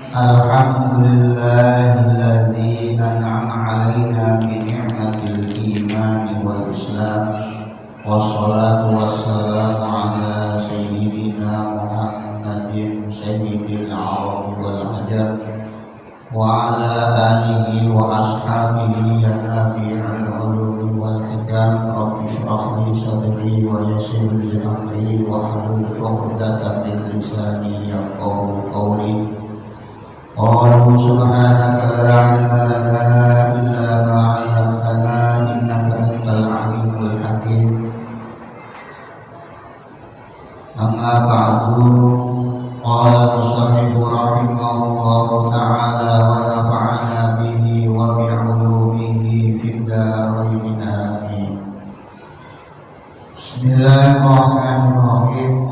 Alhamdulillahilladzi an'ama 'alaina bi ni'matil imani wal islam. Wassalatu wassalamu ala sayyidina Muhammadin sayyidil arab wal ajam wa ala alihi wa ashabihi ya nabi'al ulum wal hikam. Rabbi shrah li sadri wa yassir li amri wa hlul 'uqdatam min lisani yafqahu qawli. Qalu subhanaka la ilma lana illa ma 'allamtana innaka antal 'alimul hakim. Amma ba'du, qala al-musannif rahimahullahu ta'ala wa nafa'ana bihi wa bi 'ulumihi fid dharain amin. Bismillahirrahmanirrahim.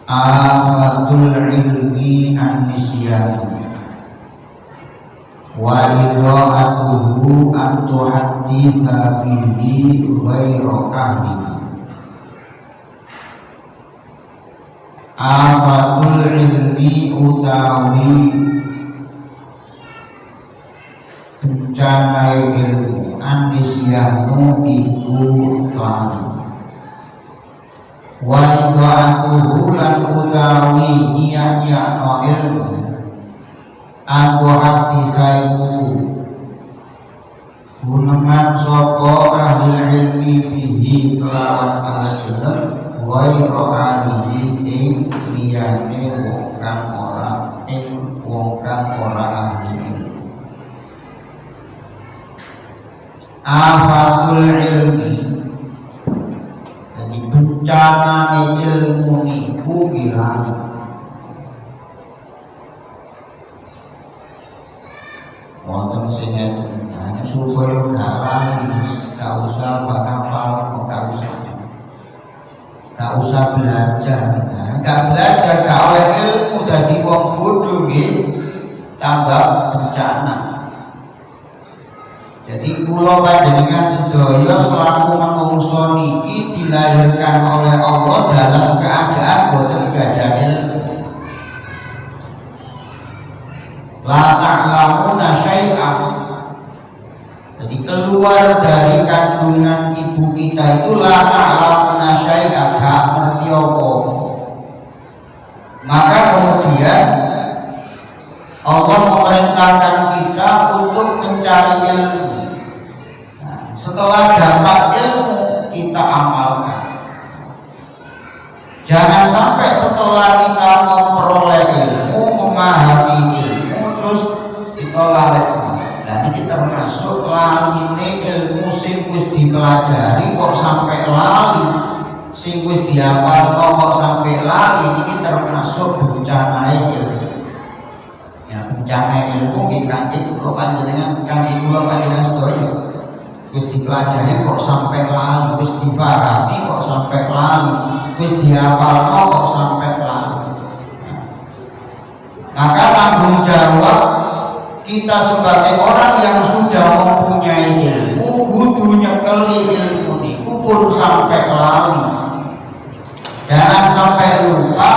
Afatul ilmi an-nisyanu wa idha'atuhu an tuhadditha bihi ghayra ahlihi. Afatul ilmi utawi bencana ilmu an-nisyanu iku lali. Wa idha'atuhu lan utawi nyanyiano ilmu atau hati khairu guneman sopo ahli ilmi bihi kelawan al-ilm ghairu ahlihi ing liyane wong kang ora ahli. Afatul ilmi bencana ilmu niku bilani. Wonten sing ngeten, supaya gak lali, gak usah hafal, gak usah belajar. Gak belajar, gak oleh ilmu dadi wong bodoh nggih, tambah bencana. Jadi kula panjenengan sedaya selaku manungsa niki dilahirkan oleh Allah dalam keadaan boten gadah ilmu. La ta'lamuna syai'an. Jadi keluar dari kandungan ibu kita itu la ta'lamuna syai'an, gak ngerti apa-apa. Maka kemudian Allah memerintahkan kita untuk mencari ilmu. Setelah dapat ilmu kita amalkan. Jangan sampai setelah kita memperoleh ilmu, memahami ilmu, terus kita lalai. Nah ini termasuk laline ilmu sing wis dipelajari kok sampai lali, sing wis dihafal kok sampai lali. Ini termasuk bencana ilmu. Ya bencana ilmu nggih kanthi kula panjenengan sedaya. Wis dipelajari kok sampai lali, wis dipahami kok sampai lali, wis dihafal kok sampai lali. Maka tanggung jawab kita sebagai orang yang sudah mempunyai ilmu, kudu nyekeli ilmu niku pun sampai lali. Jangan sampai lupa,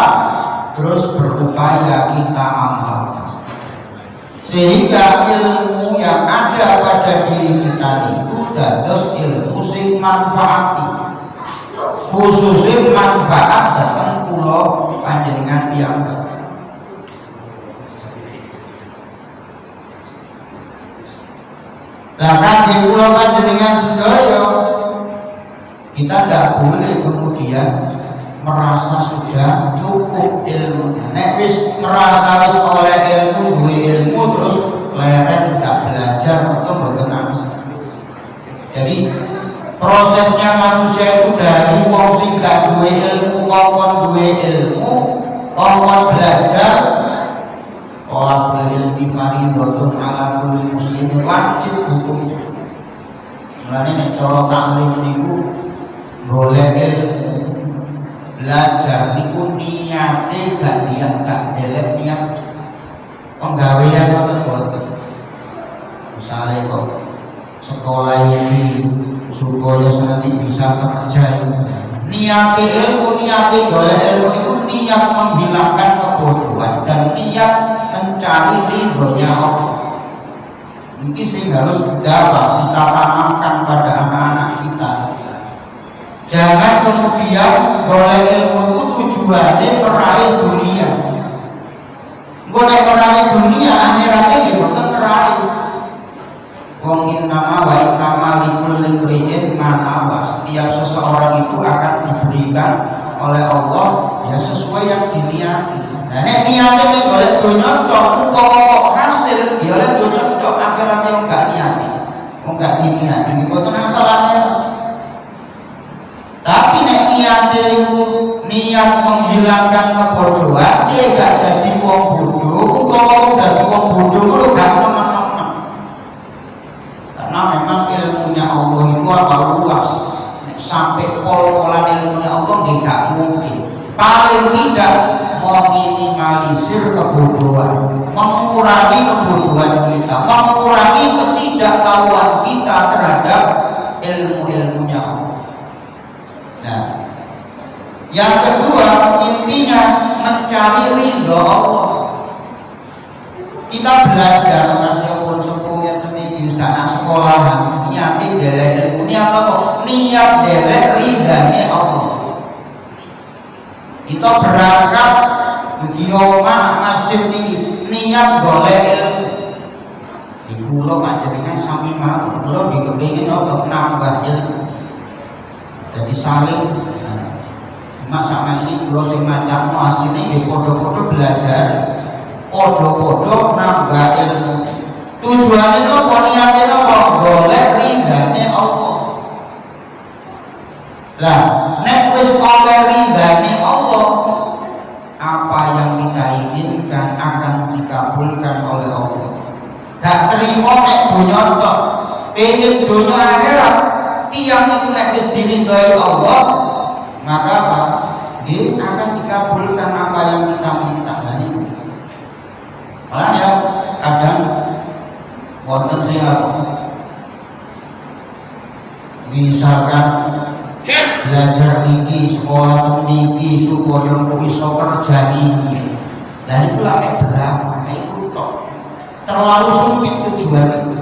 terus berupaya kita amalkan. Sehingga ilmu yang ada pada diri kita itu dados ilmu sing manfaati, khususnya manfaat datang kula panjenengan piyambak. Lah kanthi kula panjenengan sedaya kita tidak boleh kemudian merasa sudah cukup ilmu. Nek wis merasa wis oleh ilmu, duwe ilmu terus leren gak belajar itu mboten bisa. Jadi prosesnya manusia itu dari wong sing gak duwe ilmu, kongkon duwe ilmu, kongkon belajar. Talabul ilmi fardhun ala kulli muslimin, wajib hukumnya. Mulane nek cara taklim niku golek ilmu, belajar niku niate gak delek niat penggawean boten. Misale kok sekolah ini supaya nanti bisa kerja, niate ilmu, niate golek ilmu niku niat menghilangkan kebodohan dan niat mencari ridhonya Allah. Ini sing harus kita tanamkan pada anak-anak kita. Jangan kemudian golek ilmu itu tujuannya meraih dunia. Golek meraih dunia akhiratnya juga teraih. Wong innama wa innama likulli imri'in ma nawa. Setiap seseorang itu akan diberikan oleh Allah ya sesuai yang diniati. Nah, nek niate nek golek dunya tok pokok hasil ya oleh dunya tok akhiratnya yang enggak niati. Enggak diniati mboten masalahnya. Tapi nek niate itu niat menghilangkan kebodohan, dia gak jadi wong bodoh. Kalau jadi wong bodoh itu gak teman-teman. Karena memang ilmunya Allah itu apa luas. Sampai pol-polan ilmunya Allah gak mungkin. Paling tidak meminimalisir kebodohan, mengurangi kebodohan kita, mengurangi ketidaktahuan kita terhadap ilmu-ilmunya Allah. Nah, yang kedua intinya mencari ridho Allah. Kita belajar meskipun sepuhnya teniki karena sekolahan niatin delek ilmu niat apa? Niat delek ridhanya Allah. Kita berangkat di omah masjid ini niat golek ilmu. Iku lo panjenengan sami mau, lo dikepingin untuk nambah ilmu. Jadi saling mak sama ini kalau sing macam asline wis padha-padha belajar, padha-padha nambah ilmu. Tujuane nopo niate nopo golek ridhane Allah. Lah, nek wis oleh ridhane Allah, apa yang kita inginkan akan dikabulkan oleh Allah. Gak terima nek dunya tok, pengen dunya akhirat. Tiang itu nek wis diridhoi Allah, maka apa? Dia akan dikabulkan apa yang kita minta. Dan itu malah ya kadang wonten sing misalkan belajar niki, sekolah niki supaya kok iso kerja niki. Dan itu lek berapa? Itu tok. Terlalu sempit tujuan itu.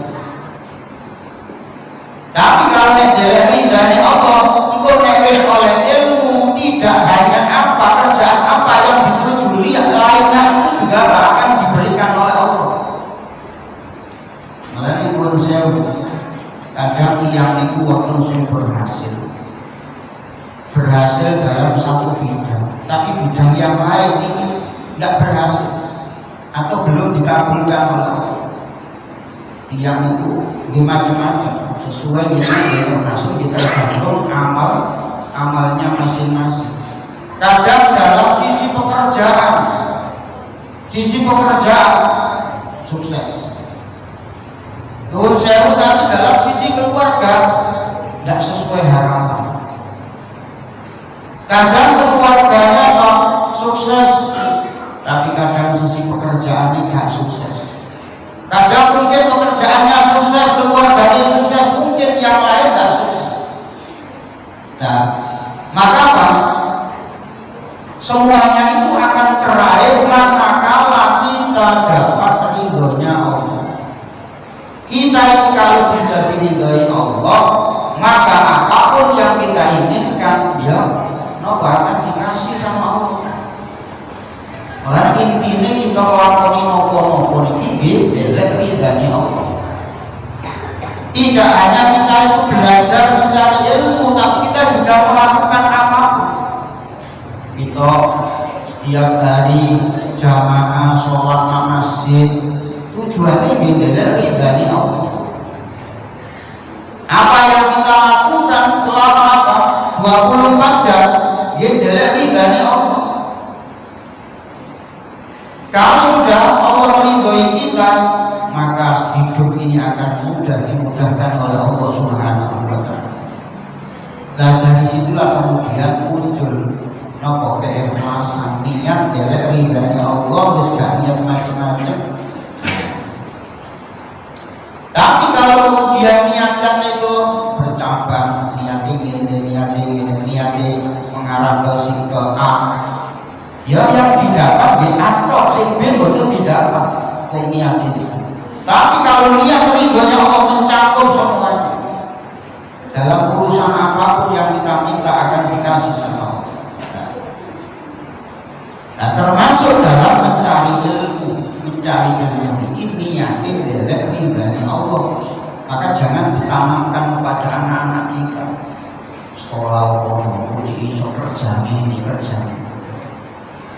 Tapi kalau nek delek dari Allah, engko nek wis oleh ilmu tidak hanya apa kerjaan apa yang dituju lihat lainnya itu juga akan diberikan oleh Allah. Mulane pun saya kadang yang niku wonten sing berhasil dalam satu bidang, tapi bidang yang lain ini tidak berhasil atau belum dikabulkan oleh Allah. Tiang itu macam-macam sesuai dengan termasuk tergantung amalnya masing-masing. Kadang dalam sisi pekerjaan sukses. Nur sewu tapi dalam sisi keluarga tidak sesuai harapan. Kadang keluarganya sukses, tapi kadang sisi pekerjaannya tidak sukses. Kadang mungkin pekerjaannya sukses, keluarganya sukses, mungkin yang lain tidak sukses. Nah, maka apa? Semuanya itu akan terakhir manakala kita dapat ridhonya Allah. Kita itu kalau tidak diridhoi Allah, maka apapun yang kita inginkan, ya akan dikasih sama Allah. Malah intinya kita lakoni nopo-nopo ini delek ridhanya Allah. Tidak hanya kita itu belajar mencari ilmu, tapi kita juga melakukan apapun. Kita setiap hari jamaah sholat di masjid, tujuannya delek ridhanya Allah. Apa yang kita lakukan selama apa? 24 jam delek ridhanya Allah. Kalau sudah Allah meridhoi kita, maka hidup ini akan mudah dimudahkan oleh Allah Subhanahu wa Ta'ala. Dan dari situlah kemudian muncul nopo keikhlasan, niat delek ridhanya Allah, wis gak niat macam-macam. Tapi kalau kemudian niatan itu bercabang, niat mengarah ke si ke A, Ya yang didapat di atok sing ben boten didapat wong niat ini. Tapi kalau niat ridhonya Allah mencakup semuanya. Dalam urusan apapun yang kita minta akan dikasih sama Allah. Nah, termasuk dalam mencari ilmu ini niatin delek ridhani Allah. Maka jangan ditanamkan kepada anak-anak kita. Sekolah uji iso kerja ini kerja.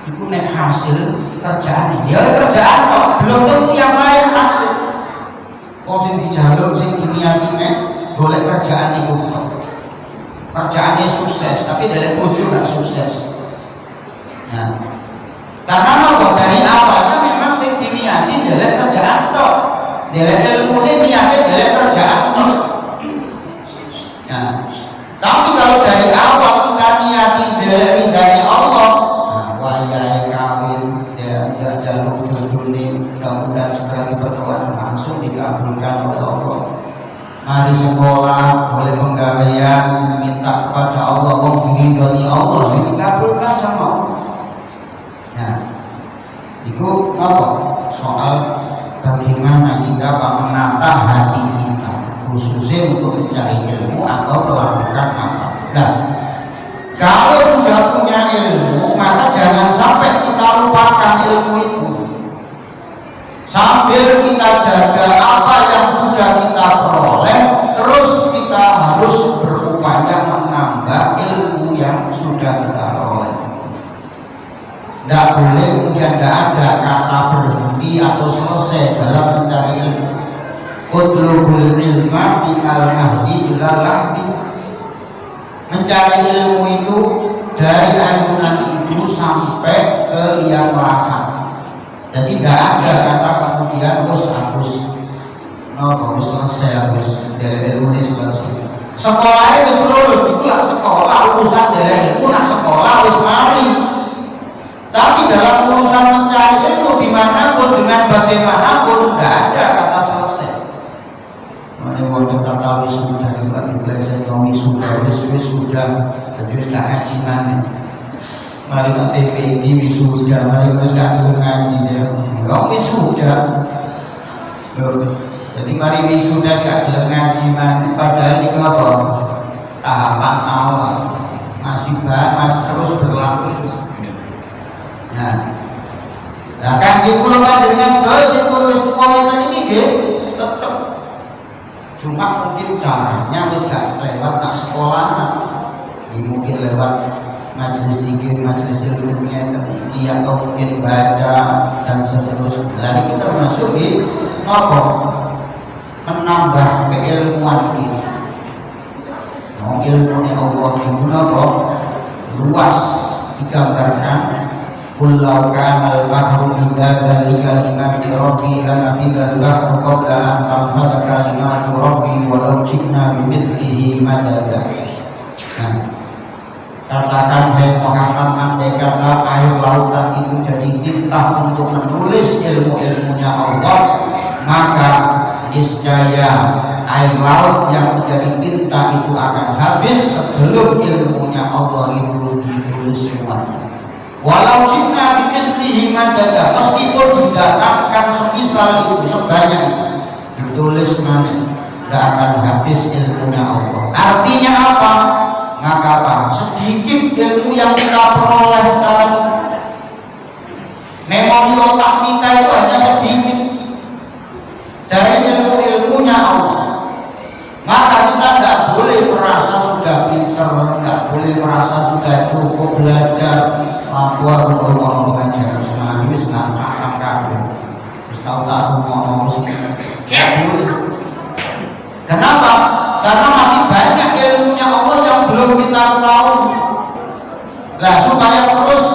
Itu nek hasil kerjaan, ya kerjaan kok belum tentu yang lain hasil. Wong sing dijaluk sing diniati mek golek kerjaan iku kok. Kerjaannya sukses, tapi dari bojo gak sukses. Nah, karena apa? Dari awalnya memang sing diniati golek kerjaan kok. Golek ilmu ini niatnya golek kerjaan kok. Nah, tapi kalau dari awal kita niati golek ridhani Allah, wayai kawin ya jaluk jodoh ini mudah-mudahan segera dipertemukan langsung dikabulkan oleh Allah. Mari sekolah boleh penggawaian minta kepada Allah wong diridhoni Allah dikabulkan sama Allah. Nah, itu apa? Soal bagaimana kita menata hati kita khususnya untuk mencari ilmu atau melakukan apa. Nah, kalau sudah punya ilmu, maka jangan sampai kita lupakan ilmu itu. Sambil kita jaga apa yang sudah kita peroleh, terus kita harus berupaya menambah ilmu yang sudah kita peroleh. Tidak boleh kemudian tidak ada kata berhenti atau selesai dalam mencari ilmu. Utlubul ilma minal mahdi ilal lahdi. Mencari ilmu itu dari ayunan ibu sampai ke liang lahat. Jadi tidak ada kata kemudian harus selesai habis dari ilmu ini selesai. Sekolahnya harus lulus, itulah sekolah urusan dari ilmu. Nak sekolah harus mari. Tapi dalam urusan mencari ilmu dimanapun dengan bagaimanapun tidak ada kata selesai. Mana waktu kata wisuda juga dibelajar wisuda wisuda jadi sudah ngaji mana mari nanti ini wisuda mari kita ngaji ya wisuda jadi mari wisuda gak ngaji mana padahal ini apa tahapan awal masih terus berlaku. Nah kan kalau dengan segala ini tetap cuma mungkin caranya wis gak lewat tak sekolah, mungkin lewat majelis zikir, majelis ilmunya tertinggi atau mungkin baca dan seterusnya. Lalu kita termasuk di apa? Menambah keilmuan kita. Ilmu Allah itu apa? Luas digambarkan. Kullau kanal bahru midadan li kalimati rabbi lanafidal bahru qabla an tanfada kalimatu rabbi walau ji'na bimithlihi madada. Nah, katakan hai Muhammad, andai kata air lautan itu jadi tinta untuk menulis ilmu-ilmunya Allah, maka niscaya air laut yang menjadi tinta itu akan habis sebelum ilmunya Allah itu ditulis semuanya. Walau jika bimithlihi madada, meskipun didatangkan semisal itu sebanyak itu ditulis mana tidak akan habis ilmunya Allah. Artinya apa? Maka apa? Sedikit ilmu yang kita peroleh sekarang, memori otak kita itu hanya sedikit dari ilmu-ilmunya Allah. Maka kita tidak boleh merasa sudah pintar, tidak boleh merasa sudah cukup belajar. Aku orang mengajar semua ini sudah akan kabel, tahu ngomong kenapa? Karena masih banyak ilmunya Allah yang belum kita tahu. Lah supaya terus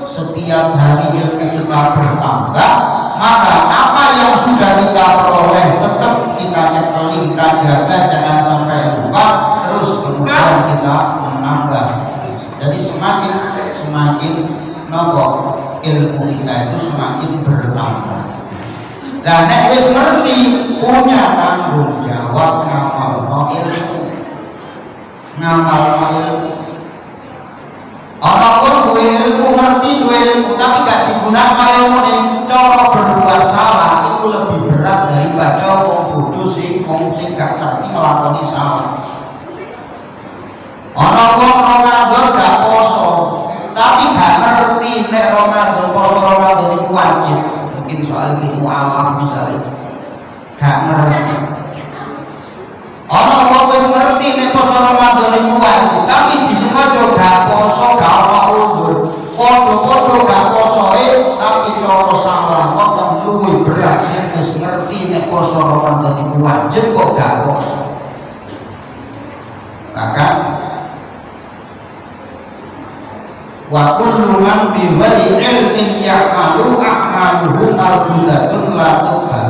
setiap hari ilmu kita bertambah, maka apa yang sudah kita peroleh tetap kita cekali, kita jaga, jangan sampai lupa. Terus kemudian kita menambah. Jadi semakin ilmu kita itu semakin bertambah. Nah, nek wis ngerti punya tanggung jawab ngamalno ilmu. Orang pun duwe ilmu ngerti duwe ilmu tapi gak digunakan ilmu nih cara berbuat salah itu lebih berat daripada wong bodoh sing gak ngerti ngelakoni salah. Ana wong Ramadan gak poso tapi gak ngerti nek Ramadan poso Ramadan itu wajib, mungkin soal ilmu Allah misalnya gak ngerti. Ana wong wis ngerti nek poso Ramadan itu wajib tapi disengaja gak poso gak ono uzur, padha-padha gak posoe tapi cara salah kok luwih berat sing wis ngerti nek poso Ramadan itu wajib kok gak poso. Maka wa kullu man bi ghairi ilmin ya'malu a'maluhu mardudatun la tuqbal.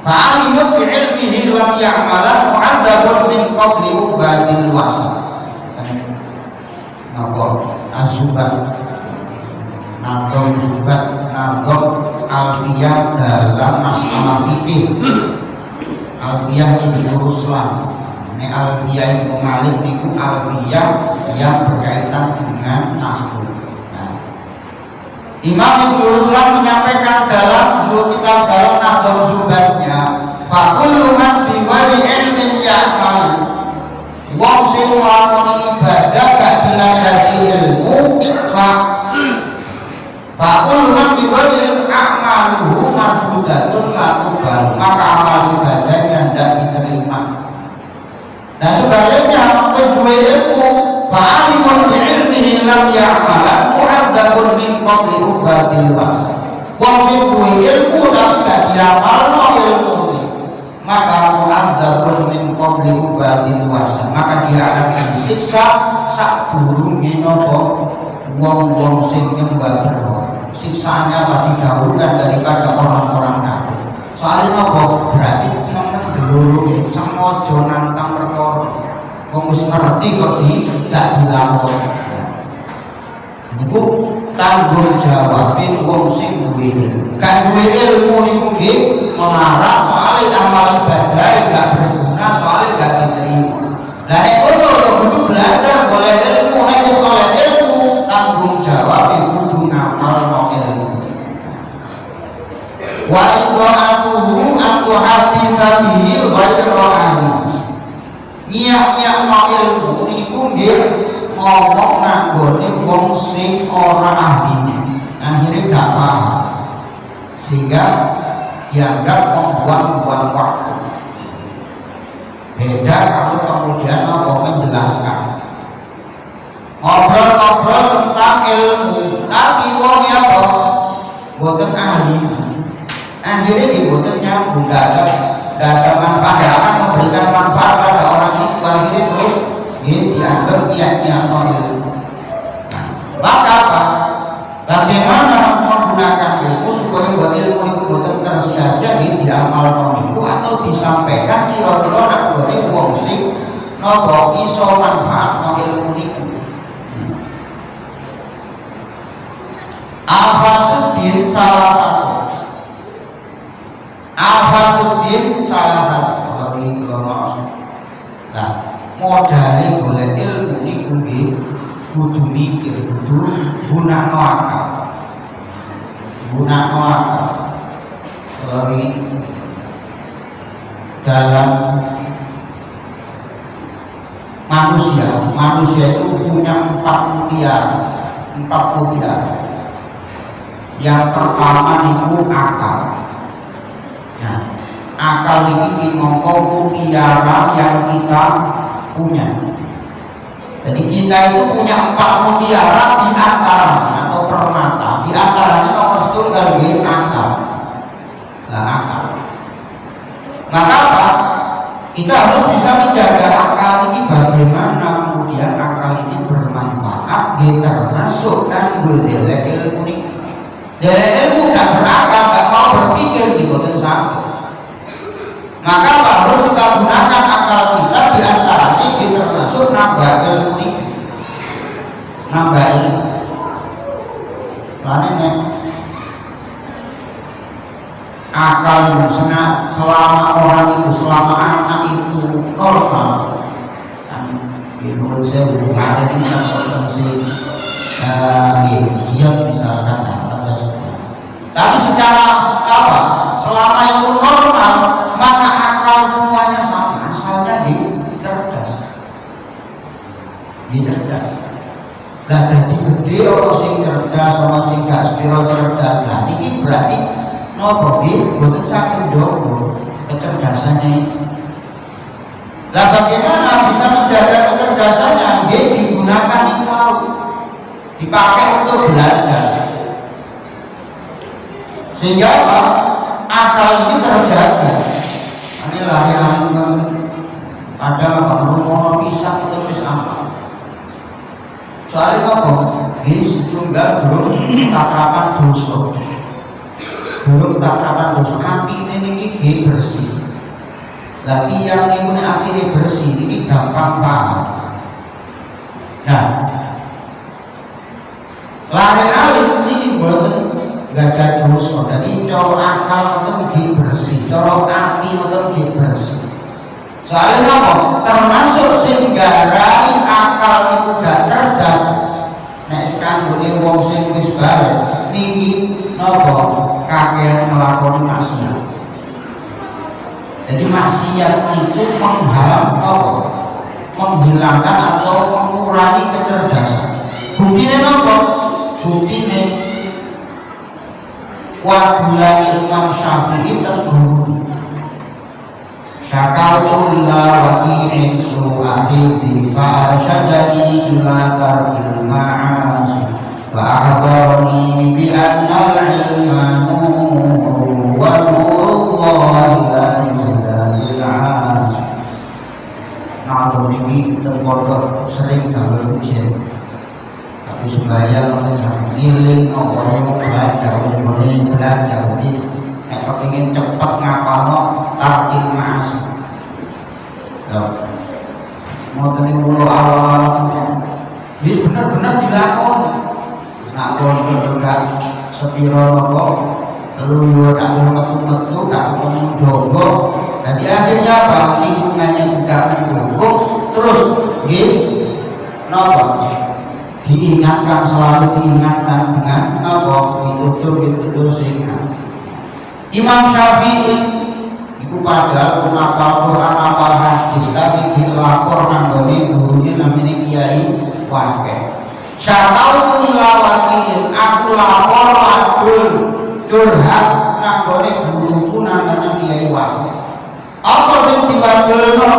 Fa'alimu bi ilmihi lam ya'malan mu'adzabun min qabli ubadil wasa. Napa asubat nadom subat nadom alfiyah dalam masalah fikih. Alfiyah ini uruslah. Alfiyah Ibnu Malik itu alfiyah yang berkaitan dengan nahwu. Nah, Imam Ibnu Ruslan menyampaikan dalam kitab dalam Nadom Zubatnya, fa kullu man bi ghairi ilmin ya'mal. Wong sing nglakoni ibadah gak dilandasi ilmu, fa kullu man bi ghairi a'maluhu mardudatun la tuqbal. Maka amal ibadahnya tidak diterima. Nah sebaliknya kedua ilmu fa'alimun bi'ilmihi lam ya'malan mu'adzabun min qabli ubadil wasa. Wong sing duwe ilmu tapi gak diamalno ilmu maka mu'adzabun min qabli ubadil wasa, maka dia akan disiksa sadurunge napa wong-wong sing nyembah berhala. Siksanya lebih didahulukan daripada orang-orang kafir. Soalnya napa berarti dulu semojo nantang perkara wong wis ngerti kok gak dilakoni. Niku tanggung jawab wong sing duwe ilmu. Kan duwe ilmu niku nggih melarang soal amal ibadah gak berguna, soal gak diterima. Lah nek ngono kudu belajar boleh ilmu, nek wis oleh ilmu tanggung jawab kudu ngamalno ilmu. Wa idha'atuhu atau hati sabihi ghairu ahli. Nyak-nyak no ilmu niku nggih ngomong nanggone wong sing ora ahline. Akhirnya gak paham. Sehingga dianggap membuang-buang waktu. Beda kalau kemudian mau menjelaskan. Ngobrol-ngobrol tentang ilmu, tapi wong ya kok boten ahli. Akhirnya dibutuhkan nyambung, tidak ada manfaat, tidak akan memberikan manfaat pada orang itu. Akhirnya terus dianggap niatnya ilmu. Nah, maka apa? Bagaimana menggunakan ilmu supaya buat ilmu itu bukan tersia-sia diamal itu atau disampaikan kira-kira nak boleh wong sing nopo iso manfaat ilmu itu. Al-Fatuddin salah satu. Al-Fatuddin salah satu. Kalau ini maksud. Nah, modalnya boleh ilmu ini kudu mikir, kudu gunakno akal. Gunakno akal. Kalau ini dalam manusia itu punya 4 mutiara. Yang pertama itu akal. Nah, akal ini mongko mutiara yang kita punya. Jadi kita itu punya 4 mutiara di antaranya atau permata. Di antaranya nomor setunggal akal. Nah, akal. Maka apa? Kita harus bisa menjaga akal ini bagaimana kemudian akal ini bermanfaat. Termasuk kan golek ilmu ini. Dari ilmu gak berakal, gak mau berpikir di boten satu. Maka harus kita gunakan akal kita di antaranya termasuk nambah ilmu ini. Nambah ilmu. Lainnya akal selama orang itu, selama anak itu normal. Kan menurut saya hubungan dengan potensi diam misalkan atau semua. Tapi secara apa? Selama itu normal, maka akal semuanya sama, asalnya cerdas. Cerdas. Lah jadi gede orang sing cerdas, orang sing gak spiro cerdas. Lah ini berarti nopo boten saking jogo kecerdasannya itu. Lah bagaimana bisa menjaga kecerdasannya? Dia digunakan itu mau dipakai untuk belajar. Sehingga apa? Akal ini terjaga. Inilah yang ada apa? Rumono pisang itu wis apa? Soalnya apa? Ini setunggal dulu tatapan dosa. Dulu tatapan dosa. Hati ini bersih. Lagi yang ini hati ini bersih, ini gampang paham. Nah, lahir alit ini buatan gak ada dosa. Jadi coro akal itu bersih, coro hati itu bersih. Soalnya apa? Termasuk singgarai akal itu gak cerdas. Nek sekarang wong sing wis balik niki nopo kakean nglakoni maksiat. Jadi maksiat itu menghilangkan atau mengurangi kecerdasan. Buktinya nopo? Buktinya wadulai Imam Syafi'i terguru. Syakautu ila waki'in su'ahibbi fa'arsyadani ila tarkil ma'asi fa'ahbarani bi'annal ilma nuru wa nurullahi la yuhdalil 'asi. Nah, ini terkodok sering gawe ujian. Tapi supaya ngiling orang belajar, orang belajar. Jadi nek kepingin cepet ngapalno tarkil ma'asi. Mau tadi mulu awal-awal bis benar-benar dilakoni. Nak pun juga sepiro nopo, lalu juga tak metu-metu, tak menjogo. Jadi akhirnya apa? Lingkungannya juga mendukung. Terus, nopo diingatkan, selalu diingatkan dengan nopo ditutur sehingga Imam Syafi'i padahal apal Quran, apal hadis, tapi dilapor nanggone gurunya namanya Kiai Wakil. Syakautu ila wakil, aku lapor wadul curhat nanggone guruku namanya Kiai Wakil. Apa sing diwadulno?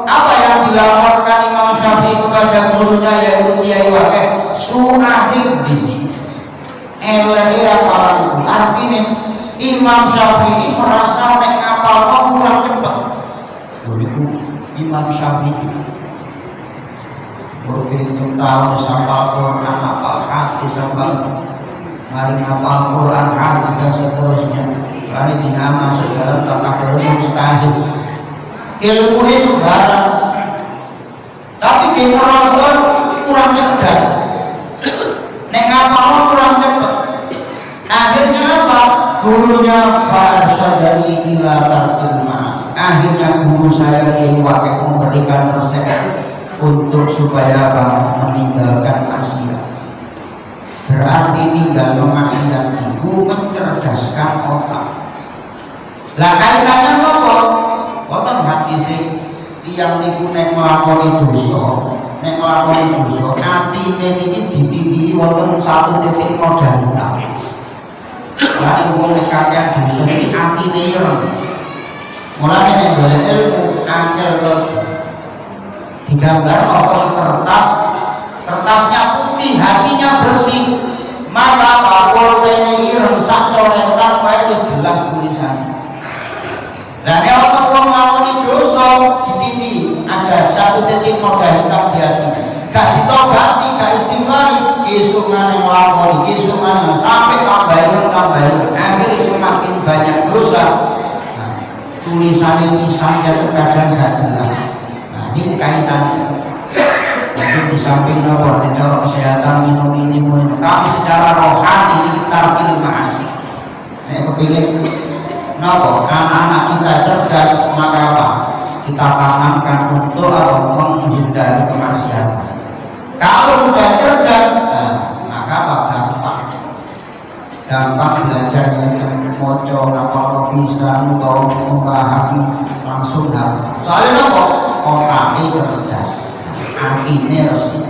Apa yang dilaporkan Imam Syafi'i kepada gurunya yaitu Kiai Wakil? Su'ahib dini elei apalanku. Artinya Imam Syafi'i merasa nek apal kurang cepat. Begitu Imam Syafi'i berhitung tahun hafal Quran, hafal hadis, hafal mari hafal Quran, hadis dan seterusnya. Lalu tidak masuk dalam tata kelola mustahil. Ilmu ini sembarang, tapi dia merasa kurang cerdas. Nek hafal kurang cepat. Akhirnya apa? Gurunya farsadani ila tarkil ma'asi. Akhirnya guru saya Kiai Wakil memberikan resep untuk supaya apa? Meninggalkan maksiat. Berarti tinggal maksiat itu mencerdaskan otak. Lah kaitannya nopo? Wonten hati sing tiyang niku nek nglakoni dosa, atine iki ditindhi wonten satu titik modalitas. Lah wong nek kakek dosa iki atine ireng. Mulane nek golek ilmu angel kok digambar apa kertasnya putih, hatinya bersih. Maka bakul pene ireng sak coretan wae wis jelas tulisannya. Lah nek ana wong nglakoni dosa ditindhi ada satu titik noda hitam di hatinya. Gak ditobati, gak istighfar, isungane nglakoni, isungane sampai tambahin, akhirnya semakin banyak dosa. Nah, tulisannya pisangnya terkadang gak jelas. Nah, ini kaitannya. Jadi di samping nopo, cara kesehatan minum ini, tapi secara rohani ini tarkil ma'asi. Saya kepingin nopo, anak-anak kita cerdas, maka apa? Kita tanamkan untuk menghindari kemaksiatan. bisa memahami langsung soalnya apa? Otaknya cerdas, hatinya resik.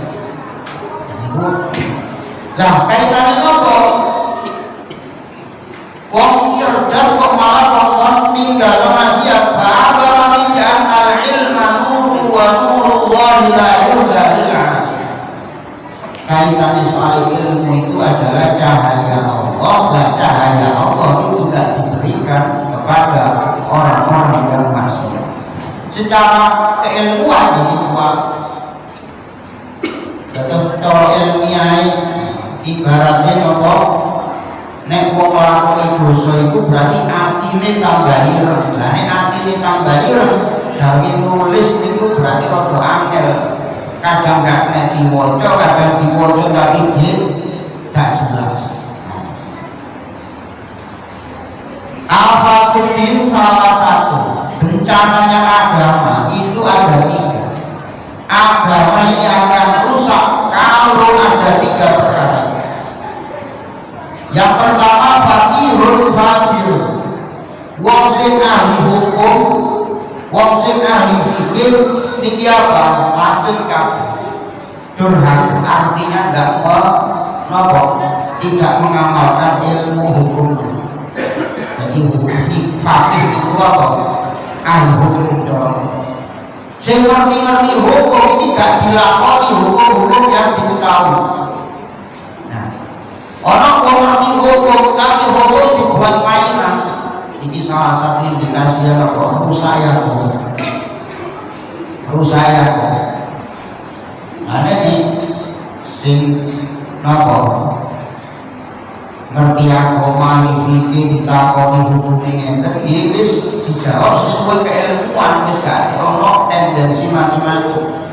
Lah kaitannya apa? Wong cerdas kok malah wong tinggal maksiat. Ba'abara min ja'al ilma nuru wa nurullahi la yuhda lil 'asi. Kaitannya soal ilmu itu adalah cahaya Allah. Lah cahaya Allah itu tidak diberikan kepada orang-orang yang maksiat. Secara keilmuan ini kuat. Terus cara ilmiah ibaratnya apa? Nek wong nglakoni dosa iku berarti atine tambah ireng. Lah nek atine tambah ireng, gawe nulis niku berarti rada angel. Kadang gak nek diwaca, kadang diwaca tapi gak jelas. Al-Fatihah salah satu bencananya agama itu ada 3. Agama ini akan rusak kalau ada 3 perkara. Yang pertama fakirun fajir, wong sing ahli hukum, wong sing ahli fikih niki apa? Lanjut kabeh. Durhaka artinya tidak mengamalkan ilmu hukumnya. Jadi fakih itu apa? Ahli hukum dong. Sing ngerti hukum ini gak dilakoni hukum-hukum yang diketahui. Nah, orang ngerti hukum tapi hukum dibuat mainan. Ini salah satu indikasi apa? Rusaya kok. Ada nih sing napa? Ngerti agama fikih ditakoni hukumnya ngenten iki wis dijawab sesuai keilmuan, wis gak ono tendensi macam-macam.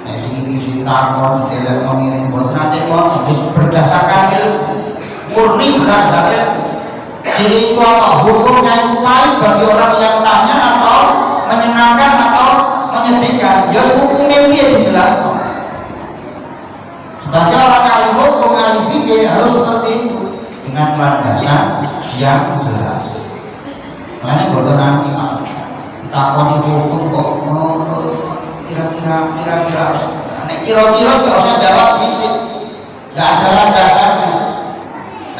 Nek sing iki takon delok ngene mboten nate kok wis berdasarkan ilmu murni berdasarkan ilmu. Jadi itu apa? Hukumnya itu baik bagi orang yang tanya atau menyenangkan atau menyedihkan. Ya hukumnya dia dijelaskan. Sebagai orang ahli hukum, ahli fikih harus seperti itu. Dengan landasan yang jelas. Makanya boten asal takoni hukum kok kira-kira nek kira-kira gak usah jawab fisik, gak ada landasannya.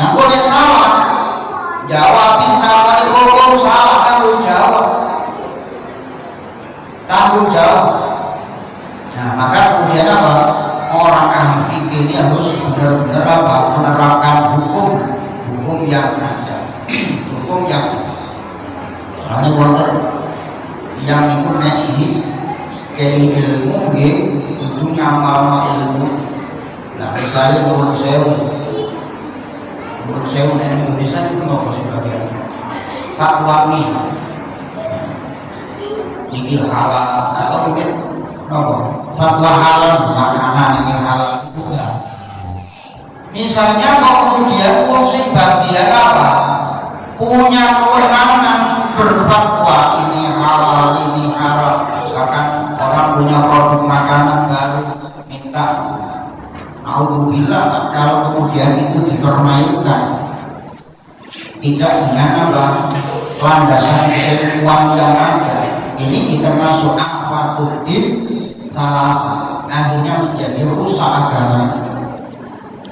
Nah kok nek salah jawab takoni hukum salah, tanggung jawab. Nah maka kemudian apa? Orang ahli fikih ini harus benar-benar menerapkan hukum yang ada, hukum yang soalnya wonten yang itu masih kayak ilmu itu ngamal ilmu. Nah misalnya menurut saya di Indonesia itu nggak sih bagian fatwa ini halal atau mungkin fatwa halal makanan ini halal itu enggak. Misalnya kok kemudian wong sing bagian apa punya kewenangan berfatwa ini halal ini haram. Misalkan orang punya produk makanan baru minta naudzubillah, kalau kemudian itu dipermainkan tidak dengan apa landasan ilmuwan yang ada, ini kita masuk afatudin salah akhirnya menjadi rusak agama.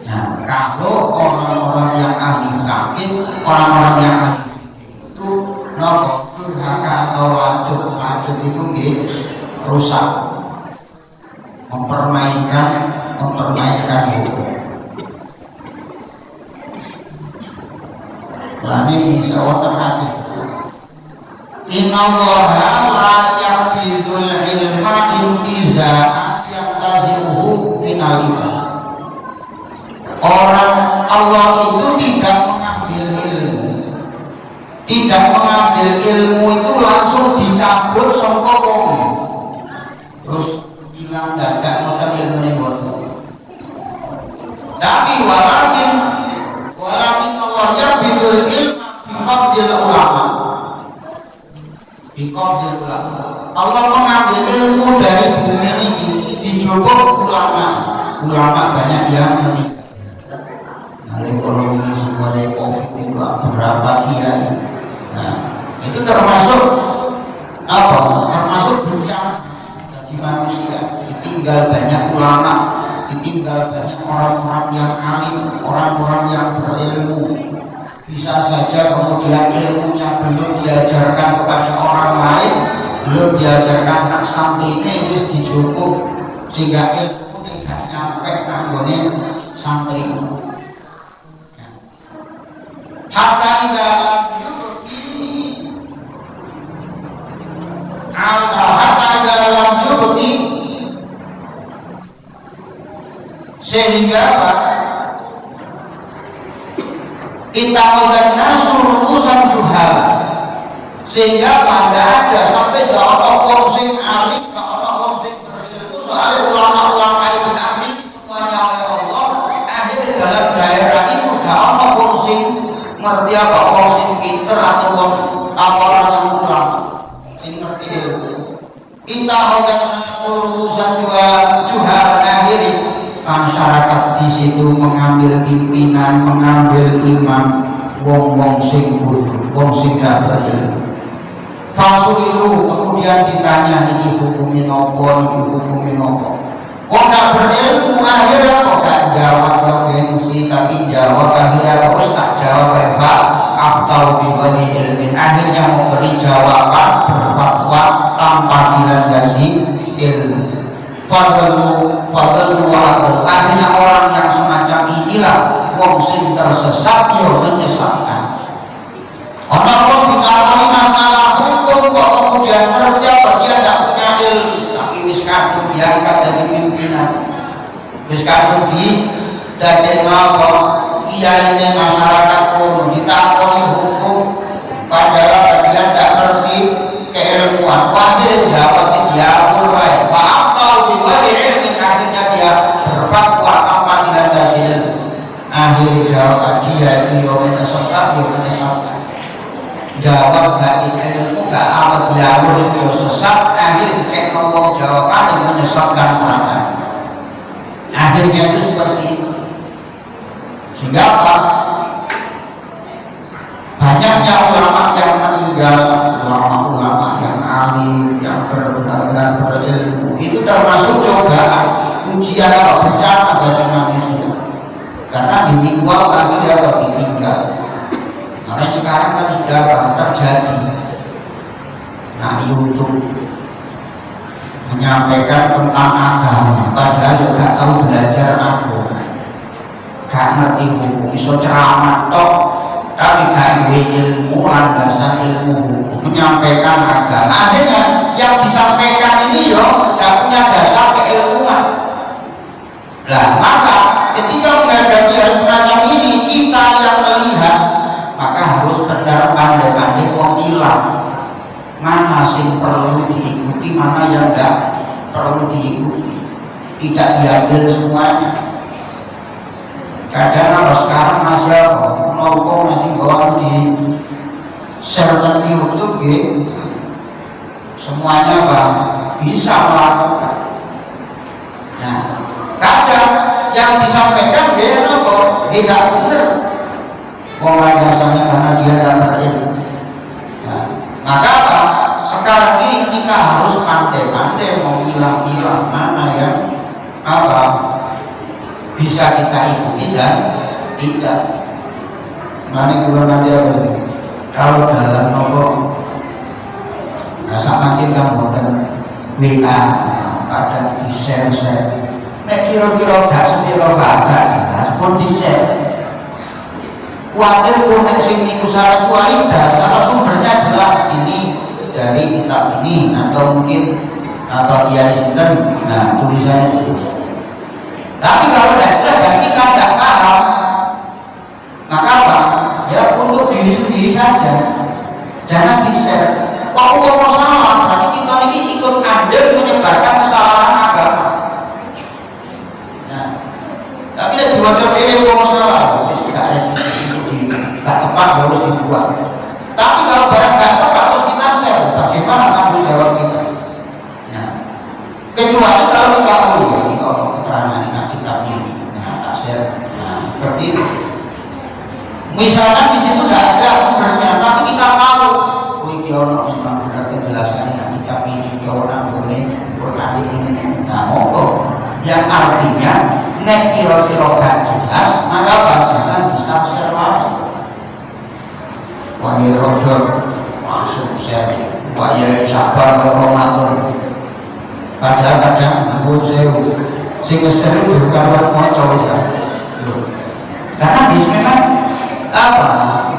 Nah, kalau orang-orang yang ahli fikih, orang-orang yang ahli itu durhaka atau lanjut itu rusak, mempermainkan hukum. Lalu bisa wonten hadis. Innallaha la yaqbidul ilma intiza'an yantazi'uhu minal ilm. Orang Allah itu tidak mengambil ilmu itu langsung dicabut saka wong terus bilang dadak ngoten ilmune ngoten. Tapi walakin Allah yaqbidul ilma biqabdil ulama. Allah mengambil ilmu dari bumi ini dijobok ulama banyak yang meninggal. Nah, kalau ini semuanya COVID itu berapa kiai. Nah, itu manusia, ditinggal banyak ulama, ditinggal banyak orang-orang yang alim, orang-orang yang berilmu. Bisa saja kemudian ilmunya belum diajarkan kepada orang lain, belum diajarkan anak santrinya wis dicukup, sehingga ilmu tidak nyampe kanggone santri. Hatta dalam yubti sehingga apa? Kita mengenal urusan juhal, sehingga pada ada sampai ke orang sing alim, ke orang sing berilmu, soalnya ulama-ulama itu amin semuanya oleh Allah. Akhirnya dalam daerah itu gak orang sing ngerti apa, orang sing pinter atau orang yang ulama sing ngerti ilmu. Kita mengenal urusan juhal akhirnya masyarakat di situ mengambil pimpinan, mengambil imam, wong sing bodoh, wong sing gak berilmu. Fasuilu kemudian ditanya ini hukumin apa, ini hukumin apa. Kok gak berilmu akhirnya kok gak jawab gengsi, tapi jawab akhirnya kok tak jawab Eva atau bigoni ilmin. Akhirnya memberi jawaban berfatwa tanpa dilandasi ilmu. Fadlu adil. Akhirnya orang yang semacam inilah wong sing tersesat yo menyesatkan. Orang dikalami masalah hukum kok kemudian kerja dia tidak punya ilmu, tapi wis kadung diangkat dari pimpinan, wis kadung di dari apa kiai masyarakat pun ditakoni hukum padahal dia tidak ngerti keilmuan. Wajib jawab diatur wae. Akhirnya dia berfatwa tanpa dilandasi ilmu. Akhirnya jawab dia itu yang menyesatkan, yang menyesatkan. Jawab gak ilmu, gak amat dialur itu sesat. Akhirnya kayak ngomong jawaban yang menyesatkan orang lain. Akhirnya itu seperti itu. Sehingga apa? Banyaknya ulama yang meninggal, ulama-ulama yang alim, yang benar-benar berilmu, itu termasuk cobaan, ujian apa bencana bagi manusia. Karena ditinggal lagi dapat ditinggal. Karena sekarang kan sudah terjadi. Nah, YouTube menyampaikan tentang agama, padahal juga tahu belajar agama, gak ngerti hukum, iso ceramah tok, tapi gak ilmu, landasan ilmu hukum, menyampaikan agama. Akhirnya yang disampaikan ini yo gak punya dasar keilmuan. Lah maka ketika menghadapi hal semacam ini, kita yang melihat maka harus benar pandai-pandai memilah mana sing perlu diikuti, mana yang tidak perlu diikuti, tidak diambil semuanya. Kadang kalau sekarang masih apa, masih bawa di share di YouTube gitu, semuanya bang bisa melakukan. Nah, kadang yang disampaikan dia apa tidak benar, landasannya karena dia tidak berilmu. Nah, maka apa? Sekarang ini kita harus pandai-pandai memilah-milah mana yang apa bisa kita ikuti dan tidak. Mana kurang aja kalau dalam nomor rasa makin kamu dan WA kadang di share. Nek kira-kira gak sepiro gak jelas pun di share. Kuatir pun nek sing niku syarat dasar sumbernya jelas ini dari kitab ini atau mungkin apa kiai sinten, nah tulisannya terus. Tapi kalau tidak jelas dan kita tidak paham, maka apa? Ya untuk diri sendiri saja, jangan di share. Kalau ngomong salah, berarti kita ini ikut andil menyebarkan kesalahan agama. Nah, tapi tidak diwajib dia ngomong salah, terus tidak resiko tidak tepat harus dibuat. Tapi kalau barang tidak tepat terus kita share, bagaimana tanggung jawab kita? Nah, kecuali kalau kita boleh, kita keterangan kita pilih. yang artinya nek kira-kira gak jelas maka jangan ditafsir lagi. Wahai rojo langsung share, wahai sabar ke Ramadan. Padahal kadang ampun sewu sing sering berkawan maca wis. Karena memang apa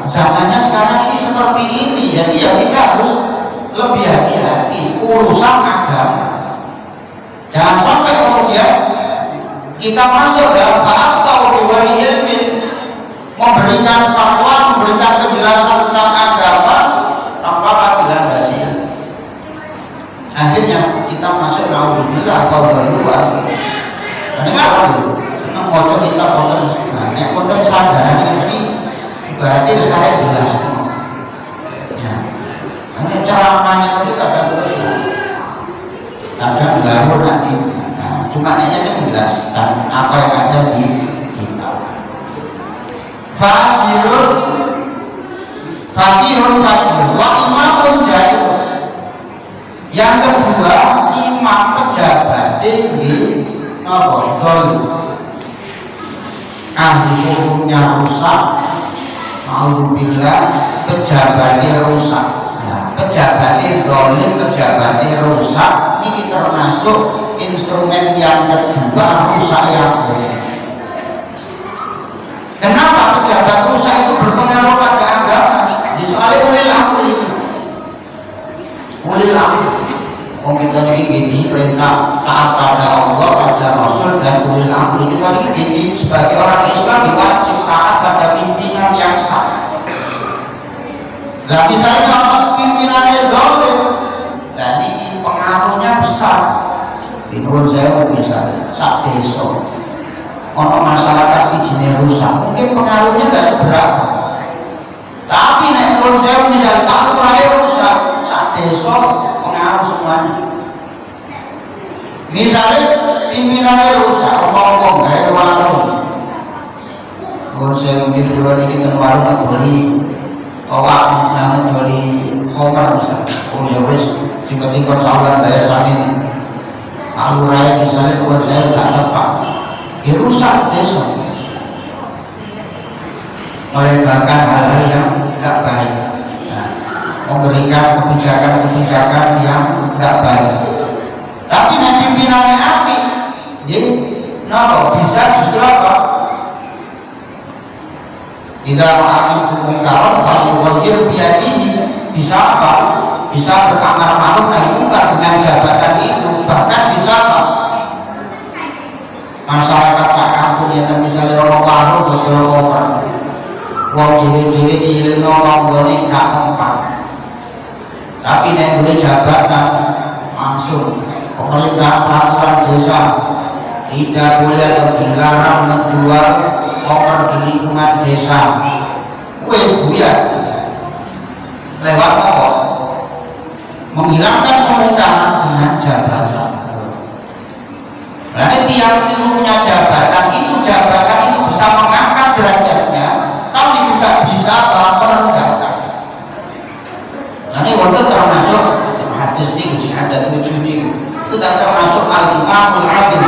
zamannya sekarang ini seperti ini ya, kita harus lebih hati-hati urusan agama. Jangan sampai kemudian kita masuk dalam faham atau biwari ilmin, memberikan fatwa, memberikan penjelasan tentang agama tanpa kasihan basihan. Akhirnya kita masuk naudzubillah fadluan. Kenapa dulu? Karena mojo kita konten sebenarnya konten sadar ini berarti sekarang jelas. Nah, hanya ceramahnya tadi kadang terus, kadang gabur nanti. Nah, cuma hanya menjelaskan apa yang ada di kita. Fakirun wa imamun jahil. Yang kedua, imam pejabat tinggi ngodol, ahli hukumnya rusak, alhamdulillah pejabatnya rusak. Nah, pejabatnya dolim, pejabatnya rusak. Ini termasuk instrumen yang kedua rusak yang kenapa pejabat rusak itu berpengaruh pada agama? Soalnya ulil amri. Kita ini perintah taat pada Allah, pada Rasul dan ulil amri. Kita ini sebagai orang Islam wajib taat pada pimpinan yang sah. Nah misalnya pimpinannya zalim, dan ini pengaruhnya besar. Di Nur Sewu misalnya, sak desa, ono masyarakat si jenis rusak, mungkin pengaruhnya tidak seberapa. Tapi nek Nur Sewu misalnya tak rusak, sak desa pengaruh semuanya. Misalnya pimpinannya rusak, ngomong kayak warung. Nur Sewu mungkin dulu ini kita warung ngedoli, tawak ngedoli homer misalnya. Oh ya wes, tiba-tiba sahabat daya samin. Kalau raya misalnya buat saya tidak tepat, rusak desa, melebarkan hal-hal yang tidak baik, nah, memberikan kebijakan-kebijakan yang tidak baik. Tapi nanti pimpinannya api, jadi bisa justru apa? Tidak akan mengungkapkan paling wajib biadini, bisa apa? Bisa beramar ma'ruf nahi munkar dengan jabatan itu, bahkan bisa apa? Masyarakat sak kampung yang misalnya orang warung dodol koper, wong dhewe-dhewe diilino longgone gak mempan. Tapi nek duwe jabatan langsung pemerintah peraturan desa tidak boleh atau dilarang menjual koper di lingkungan desa. Wes buyar lewat apa? Menghilangkan kemungkaran dengan jabatan. Berarti tiap punya jabatan itu bisa mengangkat derajatnya, tapi juga bisa merendahkan. Nah ini waktu termasuk hadis ini ada 7 itu termasuk al-imamul adil.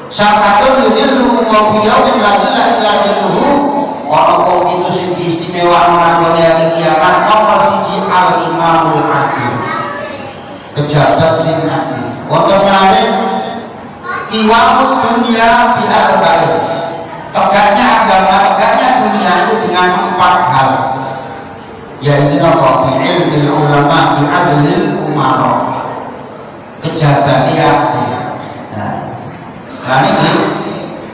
Syafa'atul yudhillu mawfiyawin la yudhilluhu. Orang itu sendiri istimewa menanggung hari kiamat. Nomor siji al-imamul adil, pejabat sing adil. Wonten malih iwamud dunia biar baik, tegaknya agama, tegaknya dunia itu dengan 4 hal, yaitu apa? Bi'ilmil ulama bi'adlil umara, pejabat yang adil. Nah, karena ini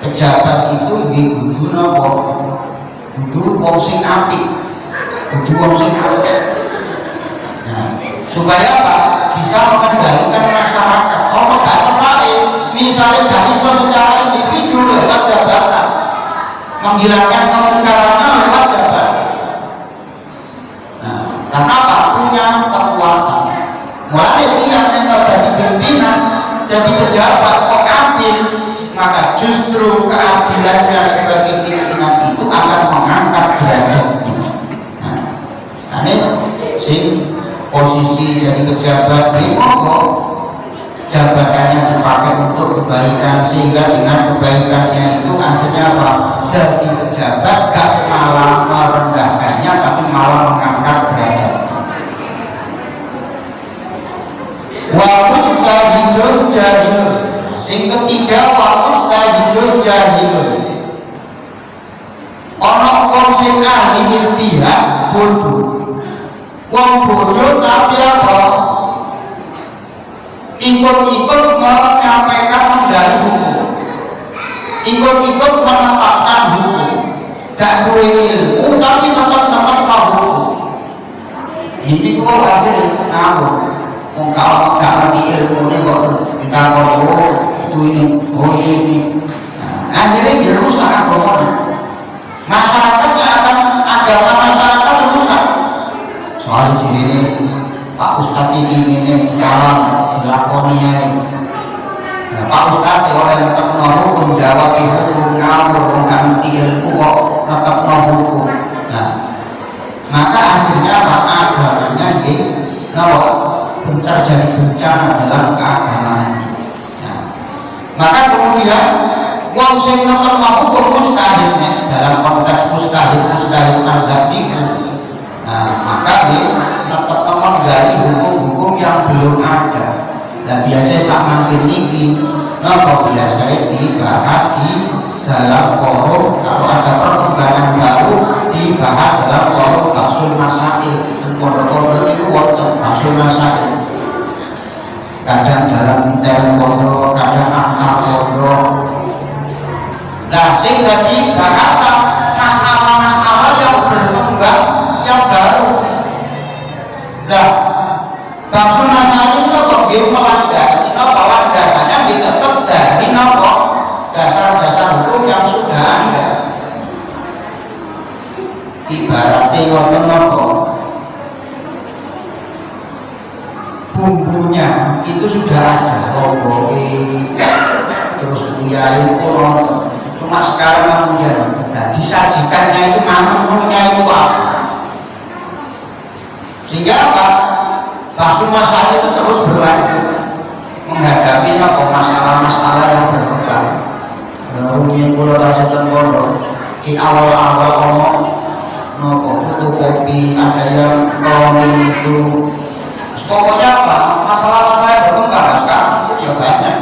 pejabat itu kudu napa? Kudu wong sing apik, kudu wong sing apik. Nah, supaya apa? Bisa mengendalikan masyarakat. Kalau gak tepat, misalnya gak iso secara individu lewat jabatan, menghilangkan kemungkarannya lewat jabatan. Nah, karena apa? Punya kekuatan. Mulai tiap yang jadi pimpinan, jadi pejabat kok adil, maka justru keadilannya sebagai pimpinan itu akan mengangkat derajatnya. Nah, ini sing posisi jadi pejabat di monggo jabatannya dipakai untuk kebaikan, sehingga dengan kebaikannya itu akhirnya apa? Jadi pejabat gak malah merendahkannya, tapi malah mengangkat derajat. Wa mujtahidun jahilun. Sing ketiga wa mujtahidun jahilun. Ana wong sing ahli ijtihad bodoh. Wong bodoh tapi apa? Ikut-ikut menyampaikan menggali hukum, ikut-ikut menetapkan hukum, gak duwe ilmu tapi tetap mau hukum. Ini kok ada ngawur. Kalau nggak ngerti ilmu ini kok kita ngomong ini, akhirnya dia rusak agama. Masyarakatnya akan agama masyarakat rusak. Soal ini Pak Ustadz ini dalam dilakoninya. Nah, Pak Ustadz orang tetap hukum jawab hukum ngawur nggak ngerti ilmu kok tetap hukum. Nah, maka akhirnya Pak agamanya ini terjadi bencana dalam keagamaan. Nah, maka kemudian wong sing tetep hukum mustahilnya dalam konteks mustahil mazhab itu. Nah, maka dia tetap menggali hukum-hukum yang belum ada. Dan biasanya sama ini biasanya dibahas di dalam forum. Kalau ada perkembangan baru dibahas dalam forum Basul Masail. Pondok-pondok itu wonten Basul Masail. Kadang dalam intel pondok, kadang antar pondok. Nah, sing jadi bahasa masalah-masalah yang berkembang, yang baru. Nah, Basul Masail itu kok dia landasannya dia tetap dari dasar-dasar hukum yang sudah ada. Ibaratnya wonten bumbunya itu sudah ada, rogoki terus buyain nonton. Cuma sekarang kemudian disajikannya itu menunya itu apa, sehingga apa? Basul Masail itu terus berlanjut menghadapi masalah-masalah yang berkembang. Rumit pulau Rasulullah pondok di awal-awal fotokopi, ada yang cloning itu. Pokoknya apa? Masalah-masalah yang berkembang sekarang itu ya banyak.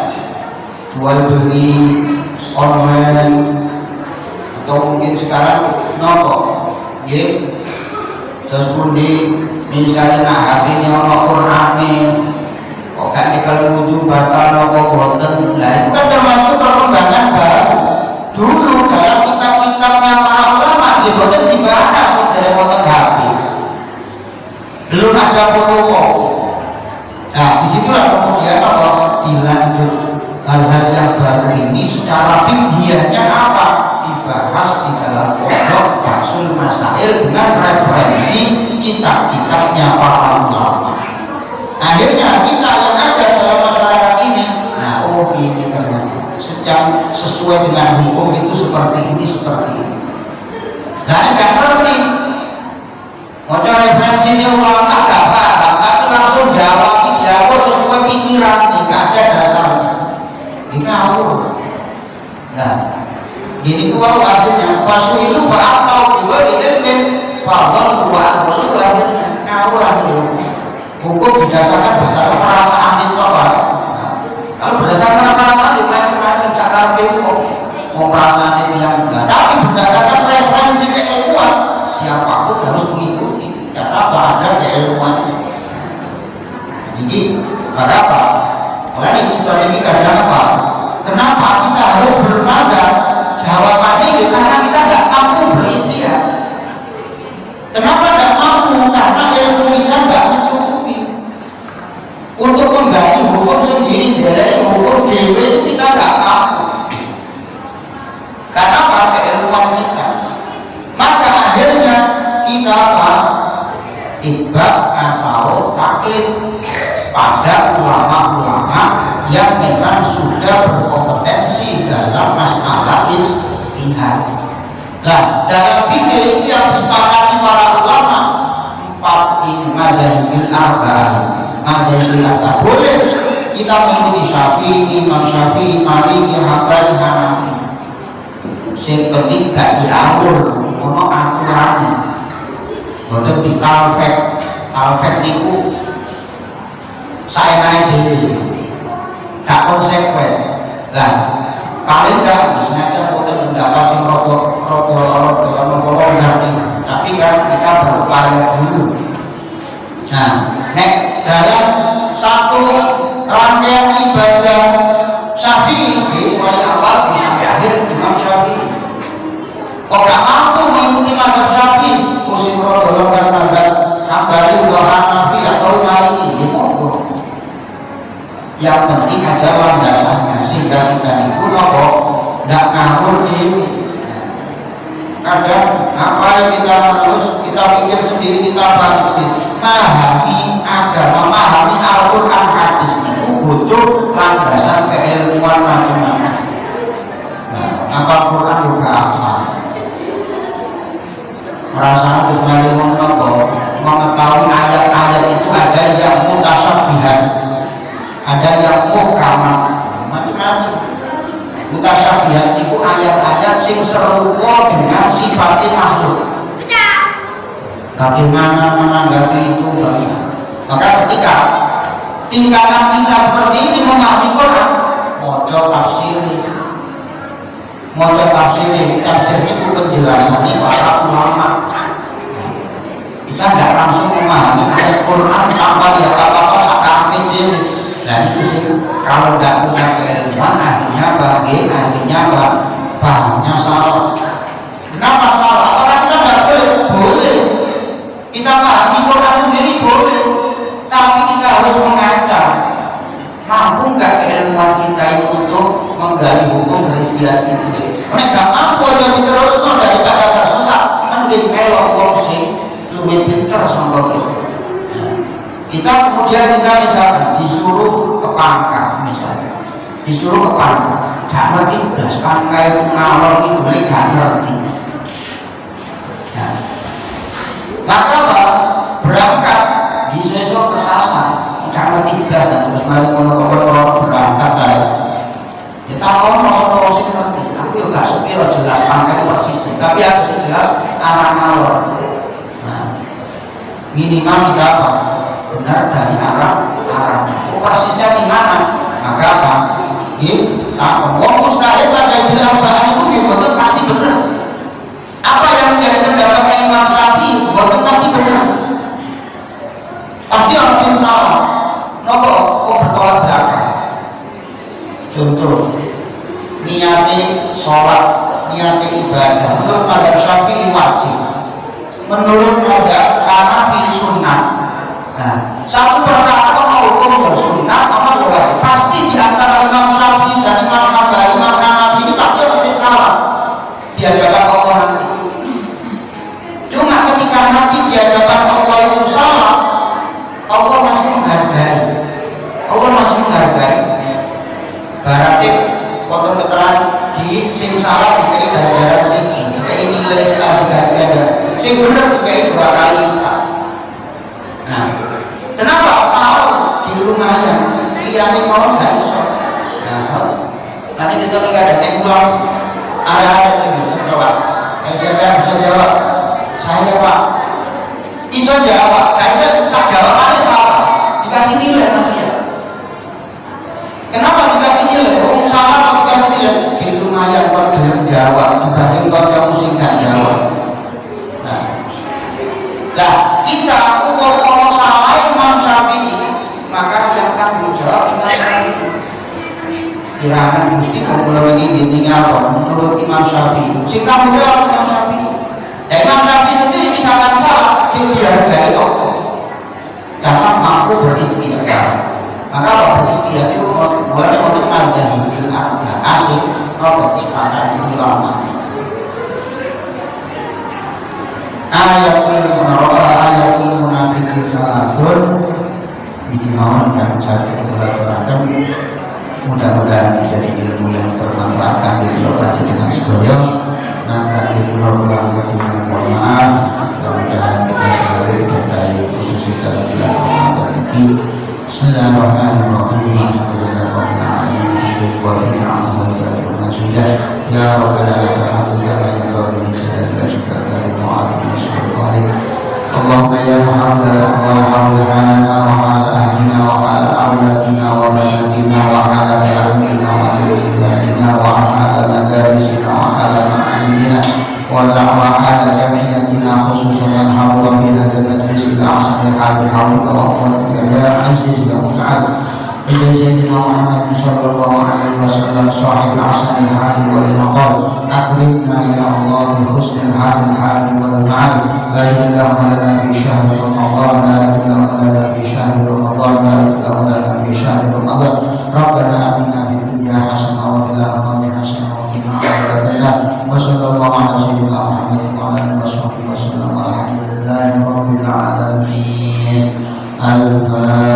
Jual beli online, atau mungkin sekarang terus pun misalnya hari ini Quran kok gak dikal wudhu batal boten. Nah itu kan termasuk perkembangan baru. Dulu dalam kitab-kitabnya para ulama boten dibahas dari boten habis. Belum ada fotokopi. Nah disitulah kemudian dilanjut hal-hal yang baru ini secara fikihnya apa? Dibahas di dalam pondok Basul Masail dengan referensi kitab-kitabnya para ulama. Akhirnya kita yang ada dalam masyarakat ini, nah ini ternyata yang sesuai dengan hukum itu seperti ini. Nah ini gak ngerti, mau referensi ini ulama gak paham, tapi langsung jawab sesuai pikiran, gak ada dasarnya, ini ngawur. Nah ini gua artinya fasu itu atau juga diilmin bahwa gua ngawur akhirnya. Hukum didasarkan berdasarkan perasaan itu apa? Nah, kalau berdasarkan perasaan itu macam-macam cara hukum. Perasaan ini yang enggak, tapi berdasarkan referensi keilmuan siapapun harus mengikuti. Karena apa? Ada keilmuan. Jadi, pada apa? Makanya kita ini kadang apa? Kenapa kita harus bermazhab? Jawabannya itu karena kita nggak mampu beristihad. Kenapa nggak mampu? Karena ilmu kita nggak mencukupi untuk mengganti hukum sendiri dari hukum dewi itu kita nggak mampu. Karena pakai ilmuwan kita. Maka akhirnya kita apa? Itba atau taklid pada ulama-ulama yang memang sudah berkompetensi dalam masalah ijtihad. Nah, dalam fikih yang disepakati para ulama 4 ini madzhabil arba'ah, madzhabil arba'ah boleh kita mengikuti Imam Syafi'i, Maliki, Hambali, Hanafi. Sing penting gak diatur, ono aturannya. Boten ditalfek. Talfek niku saenae dhewe. Gak konsekuen. Lah, paling gak sengaja boten mendapat sing rada ngerti. Tapi kan kita berupaya dulu. Nah, nek dalam satu rangkaian ibadah Syafi'i mulai awal sampai akhir Imam Syafi'i. Kok gak mampu mengikuti mazhab Syafi'i, kursi golongan mazhab Hambali, Hanafi atau Maliki, ya monggo. Yang penting ada landasannya sehingga kita itu nopo nggak ngawur dewi. Kadang apa yang kita harus kita pikir sendiri, kita bahas sendiri. Memahami agama, memahami Al-Quran, hadis itu butuh landasan keilmuan macam-macam. Nah, apa Quran juga apa? Merasa harus nyari mengetahui ayat-ayat itu ada yang mutasyabihan, ada yang muhkamah, macam-macam. Mutasyabihan itu ayat-ayat sing serupa dengan sifatnya makhluk. Bagaimana menanggapi itu? Maka ketika tingkatan kita seperti ini memahami Quran, mojo tafsir itu penjelasannya para ulama. Kita tidak langsung memahami ayat Quran tanpa lihat apa-apa sakit ini. Dan itu sih kalau tidak punya keilmuan akhirnya pahamnya salah. Kenapa salah? Orang kita tidak boleh. Kita pahami Quran sendiri boleh, tapi kita harus mengaca. Mampu nggak keilmuan kita itu untuk menggali hukum dari istilah itu? Mereka mampu jadi terus daripada tersesat. Mending melok wong sing luwih pinter sama kita. Kita kemudian misalkan disuruh ke pangkal misalnya, gak ngerti belas pangkal itu ngalor itu gak ngerti. Maka apa? Berangkat di sesok kesasar, gak ngerti belas dan terus mari ngono berangkat aja. Kita mau sih ngerti, aku juga sepiro jelas pangkal persis, tapi harus jelas arah ngalor. Minimal kita apa? Benar dari arahnya. Persisnya di mana? Maka apa? Kita ngomong mustahil pada bilang bahan itu betul pasti benar. Apa yang menjadi pendapat Imam Syafi'i betul pasti benar. Pasti langsung salah. Nopo kok bertolak belakang. Contoh, niatnya sholat, niatnya ibadah. Menurut mazhab Syafi'i wajib. Menurut mazhab Hanafi sunnah. Nah, satu perkara hukum bersunnah apa wajib. Pasti di antara Imam Syafi'i dan Imam Hambali, Imam Hanafi ini pasti lebih salah di hadapan Allah nanti. Cuma ketika nanti di hadapan Allah itu salah, Allah masih menghargai. Berarti waktu keterangan di sing salah dikai ganjaran sini, dikai nilai sekali ganda, sing benar dikai 2 kali lipat. Nah, kenapa salah di lumayan? Liyane kono gak iso. Nah, nanti kita ada pulang ada ini jawab. Saya bisa jawab. Saya Pak. Iso jawab. Saya jawab aja salah. Dikasih nilai masih. Kenapa dikasih nilai? Salah atau dikasih nilai? Di lumayan kok belum jawab. Dibanding kok kamu sih gak jawab. Nah, kita ukur kalau salah Imam Syafi'i, maka yang tanggung jawab Imam Syafi'i. Kira-kira mesti kumpulan ini apa? Menurut Imam Syafi'i, si tanggung jawab Imam Syafi'i. Imam Syafi'i sendiri misalkan salah, dia dihargai Allah. Karena mampu beristighfar. Maka kalau beristighfar itu mulai untuk manjahin bilang asik, kalau disepakati ulama. Ayatul munafiqin salasun dijimauan yang sakit kolaborasi. Mudah-mudahan menjadi ilmu yang bermanfaat di lokasi dengan sekolah. Nah, di pulau dengan mohon maaf. Mudah-mudahan kita selalu diberkahi khususnya dalam bulan Ramadan ini. Bismillahirrahmanirrahim. Alhamdulillahirabbil alamin. وفي عفوك المجيد يا ربنا لك الحمد كما ينبغي لجلالك المعظم سلطانك اللهم يا محمد وارحم لنا وعلى اهلنا وعلى اولادنا وبناتنا وعلى اهلنا وذرياتنا وعلى مدارسنا وعلى معلمنا وعلى جمعيتنا خصوصا من حضر في هذا المجلس الاحسن الحال حولك وقوتك يا عزيز يا متعال إلى سيدنا محمد صلى الله عليه وسلم صاحب العسل الحال والمقال أكرمنا يا الله بحسن الحال والمعال بارك اللهم لنا في شهر رمضان بارك اللهم لنا في شهر رمضان بارك اللهم لنا في شهر رمضان ربنا آتنا في الدنيا حسنة وفي الآخرة حسنة وقنا عذاب النار وصلى الله على سيدنا محمد وعلى آله وصحبه وسلم والحمد لله رب العالمين. الفاتحة.